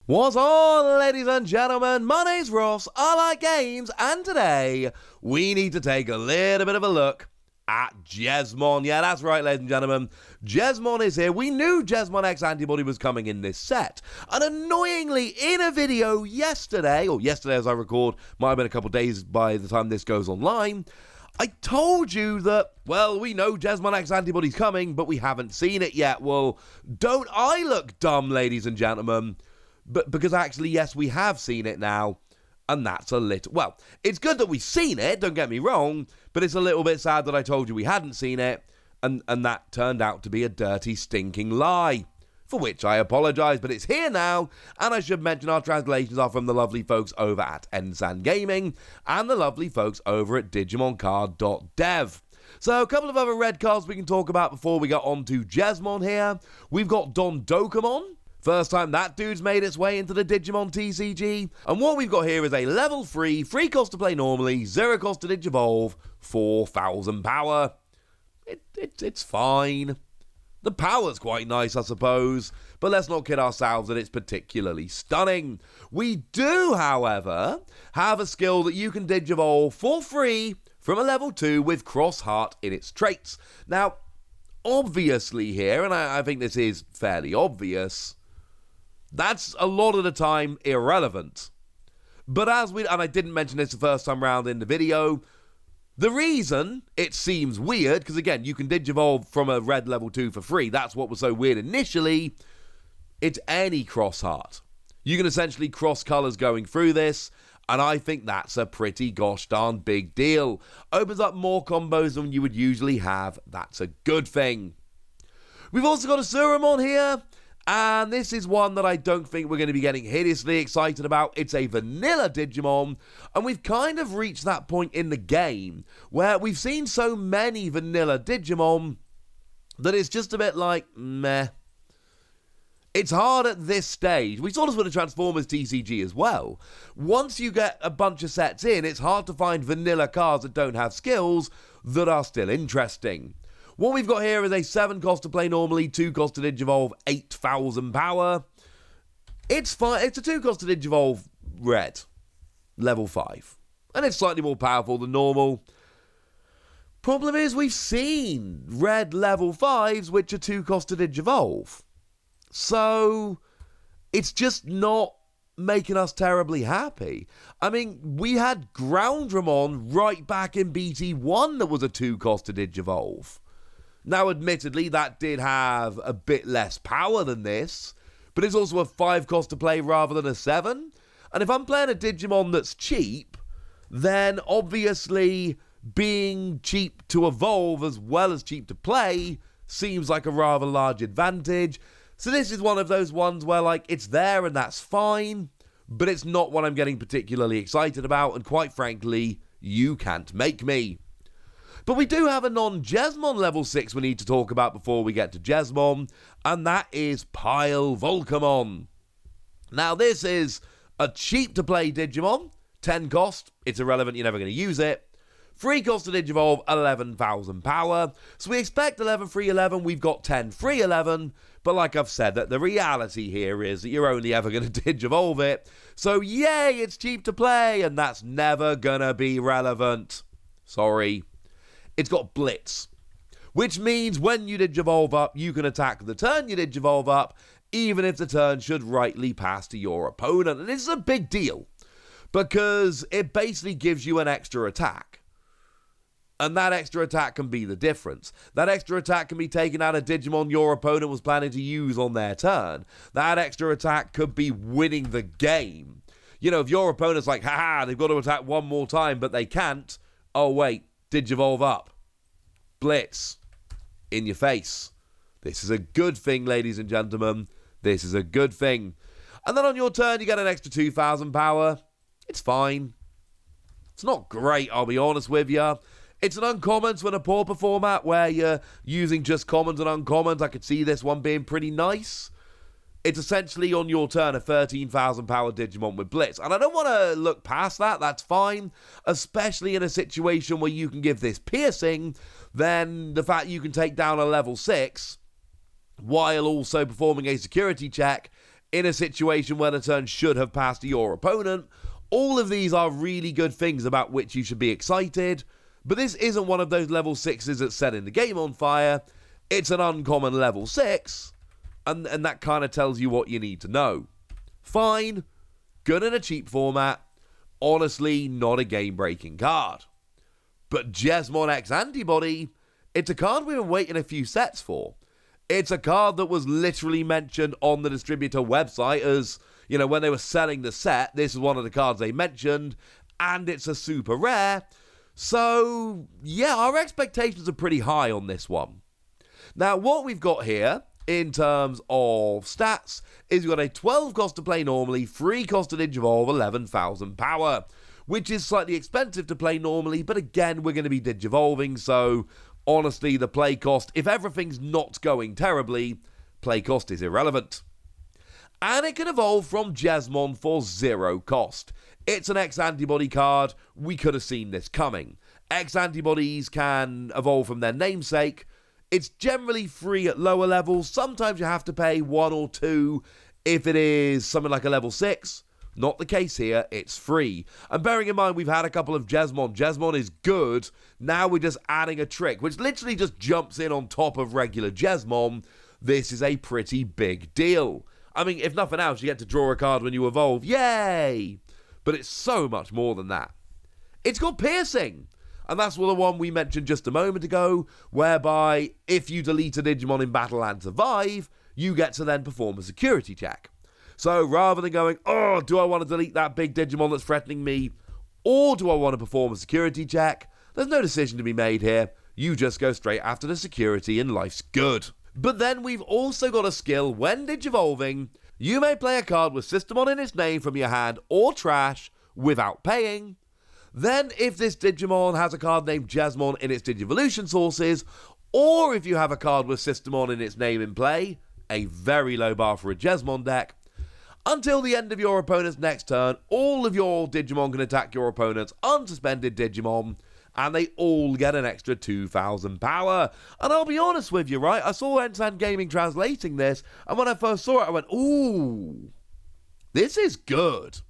What's on, ladies and gentlemen? My name's Ross, I like games, and today we need to take a little bit of a look at Jesmon. Yeah, that's right, ladies and gentlemen. Jesmon is here. We knew Jesmon X-Antibody was coming in this set. And annoyingly, in a video yesterday, or yesterday as I record, might have been a couple days by the time this goes online, I told you that, well, we know Jesmon X-Antibody's coming, but we haven't seen it yet. Well, don't I look dumb, ladies and gentlemen? But because actually, yes, we have seen it now, and that's a little... Well, it's good that we've seen it, don't get me wrong, but it's a little bit sad that I told you we hadn't seen it, and that turned out to be a dirty, stinking lie, for which I apologise, but it's here now, and I should mention our translations are from the lovely folks over at Ensan Gaming, and the lovely folks over at digimoncard.dev. So, a couple of other red cards we can talk about before we get on to Jesmon here. We've got Don Dokomon. First time that dude's made its way into the Digimon TCG. And what we've got here is a level 3, free cost to play normally, 0 cost to Digivolve, 4,000 power. It's fine. The power's quite nice, I suppose, but let's not kid ourselves that it's particularly stunning. We do, however, have a skill that you can Digivolve for free from a level 2 with Cross Heart in its traits. Now, obviously here, and I think this is fairly obvious, that's a lot of the time irrelevant. But and I didn't mention this the first time round in the video, the reason it seems weird, because again, you can Digivolve from a red level 2 for free, that's what was so weird initially, it's any Cross Heart. You can essentially cross colours going through this, and I think that's a pretty gosh darn big deal. Opens up more combos than you would usually have, that's a good thing. We've also got a Suramon here, and this is one that I don't think we're going to be getting hideously excited about. It's a vanilla Digimon, and we've kind of reached that point in the game where we've seen so many vanilla Digimon that it's just a bit like, meh. It's hard at this stage. We saw this with the Transformers TCG as well. Once you get a bunch of sets in, it's hard to find vanilla cards that don't have skills that are still interesting. What we've got here is a 7 cost to play normally, 2 cost to Digivolve, 8,000 power. It's fine. It's a 2 cost to Digivolve red, level 5. And it's slightly more powerful than normal. Problem is, we've seen red level 5s, which are 2 cost to Digivolve. So, it's just not making us terribly happy. I mean, we had Paildramon right back in BT1 that was a 2 cost to Digivolve. Now, admittedly, that did have a bit less power than this, but it's also a 5 cost to play rather than a 7. And if I'm playing a Digimon that's cheap, then obviously being cheap to evolve as well as cheap to play seems like a rather large advantage. So this is one of those ones where, like, it's there and that's fine, but it's not what I'm getting particularly excited about, and quite frankly, you can't make me. But we do have a non-Jesmon level 6 we need to talk about before we get to Jesmon, and that is Paildramon. Now, this is a cheap-to-play Digimon, 10 cost, it's irrelevant, you're never going to use it. 3 cost to Digivolve, 11,000 power. So we expect 11 free 11, we've got 10 free 11, but like I've said, that the reality here is that you're only ever going to Digivolve it. So yay, it's cheap to play, and that's never going to be relevant. Sorry. It's got Blitz, which means when you Digivolve up, you can attack the turn you Digivolve up, even if the turn should rightly pass to your opponent. And this is a big deal, because it basically gives you an extra attack. And that extra attack can be the difference. That extra attack can be taken out of Digimon your opponent was planning to use on their turn. That extra attack could be winning the game. You know, if your opponent's like, haha, they've got to attack one more time, but they can't. Oh, wait. Digivolve up. Blitz. In your face. This is a good thing, ladies and gentlemen. This is a good thing. And then on your turn, you get an extra 2,000 power. It's fine. It's not great, I'll be honest with you. It's an uncommon, so in a pauper format where you're using just commons and uncommons, I could see this one being pretty nice. It's essentially on your turn a 13,000 power Digimon with Blitz. And I don't want to look past that, that's fine. Especially in a situation where you can give this piercing, then the fact you can take down a level 6 while also performing a security check in a situation where the turn should have passed to your opponent. All of these are really good things about which you should be excited, but this isn't one of those level 6s that's setting the game on fire. It's an uncommon level 6, and that kind of tells you what you need to know. Fine, good in a cheap format, honestly not a game-breaking card. But Jesmon X-Antibody, it's a card we've been waiting a few sets for. It's a card that was literally mentioned on the distributor website as, you know, when they were selling the set, this is one of the cards they mentioned, and it's a super rare. So, yeah, our expectations are pretty high on this one. Now, what we've got here, in terms of stats, is we've got a 12 cost to play normally, 3 cost to Digivolve, 11,000 power, which is slightly expensive to play normally, but again, we're going to be Digivolving, so honestly, the play cost, if everything's not going terribly, play cost is irrelevant. And it can evolve from Jesmon for 0 cost. It's an X-Antibody card, we could have seen this coming. X-Antibodies can evolve from their namesake. It's generally free at lower levels, sometimes you have to pay 1 or 2 if it is something like a level 6. Not the case here, it's free. And bearing in mind we've had a couple of Jesmon. Jesmon is good, now we're just adding a trick, which literally just jumps in on top of regular Jesmon. This is a pretty big deal. I mean, if nothing else, you get to draw a card when you evolve, yay! But it's so much more than that. It's got piercing, and that's the one we mentioned just a moment ago, whereby if you delete a Digimon in battle and survive, you get to then perform a security check. So rather than going, oh, do I want to delete that big Digimon that's threatening me, or do I want to perform a security check, there's no decision to be made here. You just go straight after the security and life's good. But then we've also got a skill, when Digivolving, you may play a card with Systemon in its name from your hand or trash without paying. Then if this Digimon has a card named Jesmon in its Digivolution sources, or if you have a card with Systemon in its name in play, a very low bar for a Jesmon deck, until the end of your opponent's next turn, all of your Digimon can attack your opponent's unsuspended Digimon, and they all get an extra 2,000 power. And I'll be honest with you, right? I saw Ensan Gaming translating this, and when I first saw it, I went, ooh, this is good.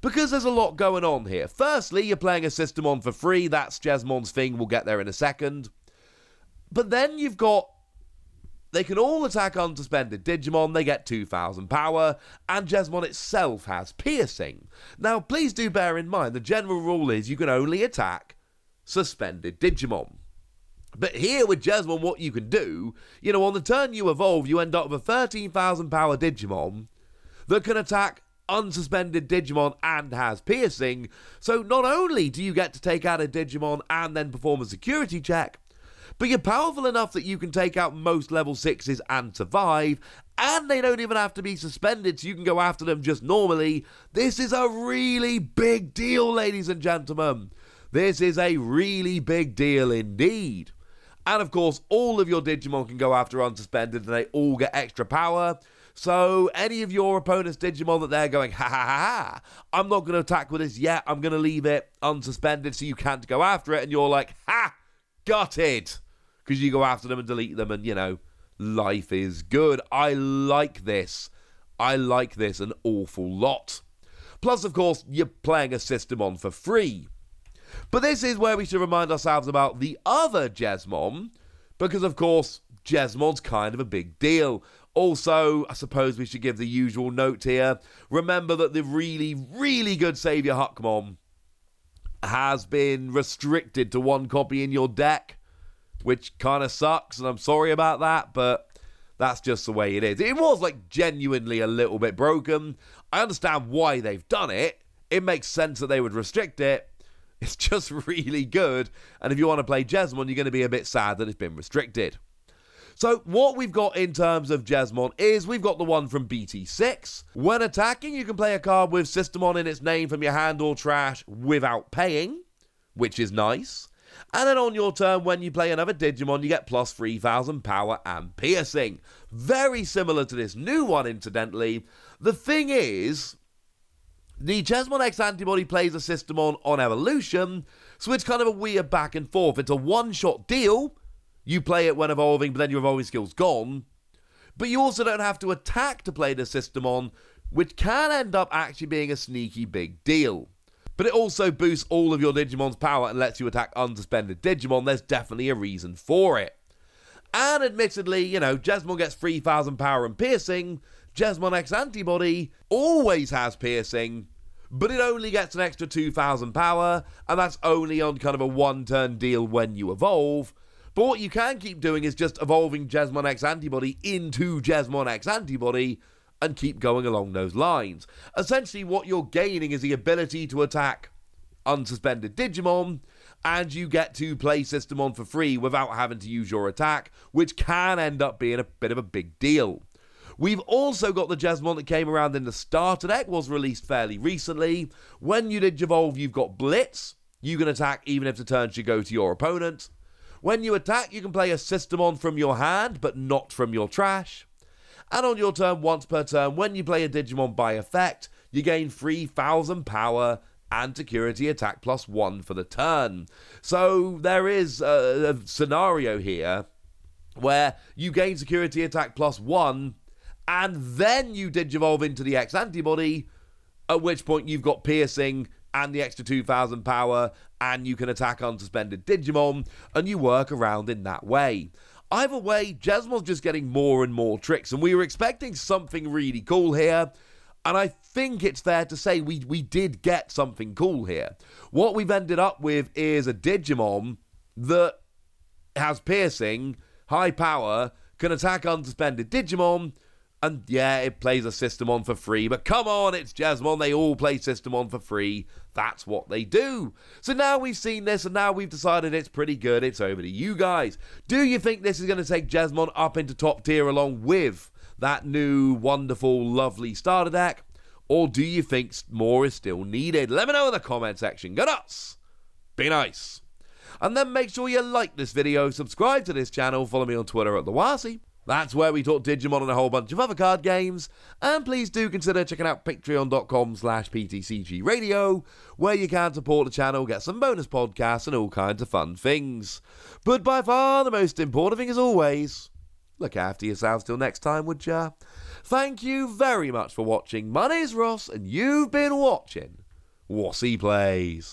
Because there's a lot going on here. Firstly, you're playing a Systemon for free. That's Jesmon's thing. We'll get there in a second. But then you've got, they can all attack unsuspended Digimon, they get 2,000 power, and Jesmon itself has piercing. Now, please do bear in mind, the general rule is you can only attack suspended Digimon. But here with Jesmon, what you can do, you know, on the turn you evolve, you end up with a 13,000 power Digimon that can attack unsuspended Digimon and has piercing. So not only do you get to take out a Digimon and then perform a security check, but you're powerful enough that you can take out most level 6s and survive, and they don't even have to be suspended, so you can go after them just normally. This is a really big deal, ladies and gentlemen. This is a really big deal indeed. And of course, all of your Digimon can go after unsuspended, and they all get extra power. So any of your opponent's Digimon that they're going, ha ha ha ha, I'm not going to attack with this yet, I'm going to leave it unsuspended so you can't go after it, and you're like, ha, got it. Because you go after them and delete them, and, you know, life is good. I like this. I like this an awful lot. Plus, of course, you're playing a Systemon for free. But this is where we should remind ourselves about the other Jesmon, because, of course, Jesmon's kind of a big deal. Also, I suppose we should give the usual note here. Remember that the really, really good SaviorHuckmon has been restricted to 1 copy in your deck, which kind of sucks, and I'm sorry about that, but that's just the way it is. It was, like, genuinely a little bit broken. I understand why they've done it. It makes sense that they would restrict it. It's just really good, and if you want to play Jesmon, you're going to be a bit sad that it's been restricted. So what we've got in terms of Jesmon is we've got the one from BT6. When attacking, you can play a card with Systemon in its name from your hand or trash without paying, which is nice. And then on your turn, when you play another Digimon, you get plus 3,000 power and piercing. Very similar to this new one, incidentally. The thing is, the Jesmon X-Antibody plays a Systemon on evolution, so it's kind of a weird back and forth. It's a one-shot deal. You play it when evolving, but then your evolving skill's gone. But you also don't have to attack to play the Systemon, which can end up actually being a sneaky big deal. But it also boosts all of your Digimon's power and lets you attack unsuspended Digimon. There's definitely a reason for it. And admittedly, Jesmon gets 3,000 power and piercing. Jesmon X-Antibody always has piercing, but it only gets an extra 2,000 power, and that's only on kind of a one-turn deal when you evolve. But what you can keep doing is just evolving Jesmon X-Antibody into Jesmon X-Antibody and keep going along those lines. Essentially, what you're gaining is the ability to attack unsuspended Digimon, and you get to play Systemon for free without having to use your attack, which can end up being a bit of a big deal. We've also got the Jesmon that came around in the starter deck, was released fairly recently. When you Digivolve, you've got Blitz. You can attack even if the turn should go to your opponent. When you attack, you can play a Systemon from your hand, but not from your trash. And on your turn, once per turn, when you play a Digimon by effect, you gain 3,000 power and security attack +1 for the turn. So there is a scenario here where you gain security attack +1, and then you Digivolve into the X-Antibody, at which point you've got piercing and the extra 2,000 power, and you can attack unsuspended Digimon, and you work around in that way. Either way, Jesmon's just getting more and more tricks, and we were expecting something really cool here, and I think it's fair to say we did get something cool here. What we've ended up with is a Digimon that has piercing, high power, can attack unsuspended Digimon, and yeah, it plays a Systemon for free, but come on, it's Jesmon, they all play Systemon for free. That's what they do. So now we've seen this, and now we've decided it's pretty good. It's over to you guys. Do you think this is going to take Jesmon up into top tier along with that new, wonderful, lovely starter deck? Or do you think more is still needed? Let me know in the comment section. Go nuts! Be nice. And then make sure you like this video, subscribe to this channel, follow me on Twitter at TheWasi. That's where we talk Digimon and a whole bunch of other card games. And please do consider checking out patreon.com/PTCGradio, where you can support the channel, get some bonus podcasts, and all kinds of fun things. But by far the most important thing, as always, look after yourselves till next time, would ya? Thank you very much for watching. My name's Ross, and you've been watching Wasi Plays.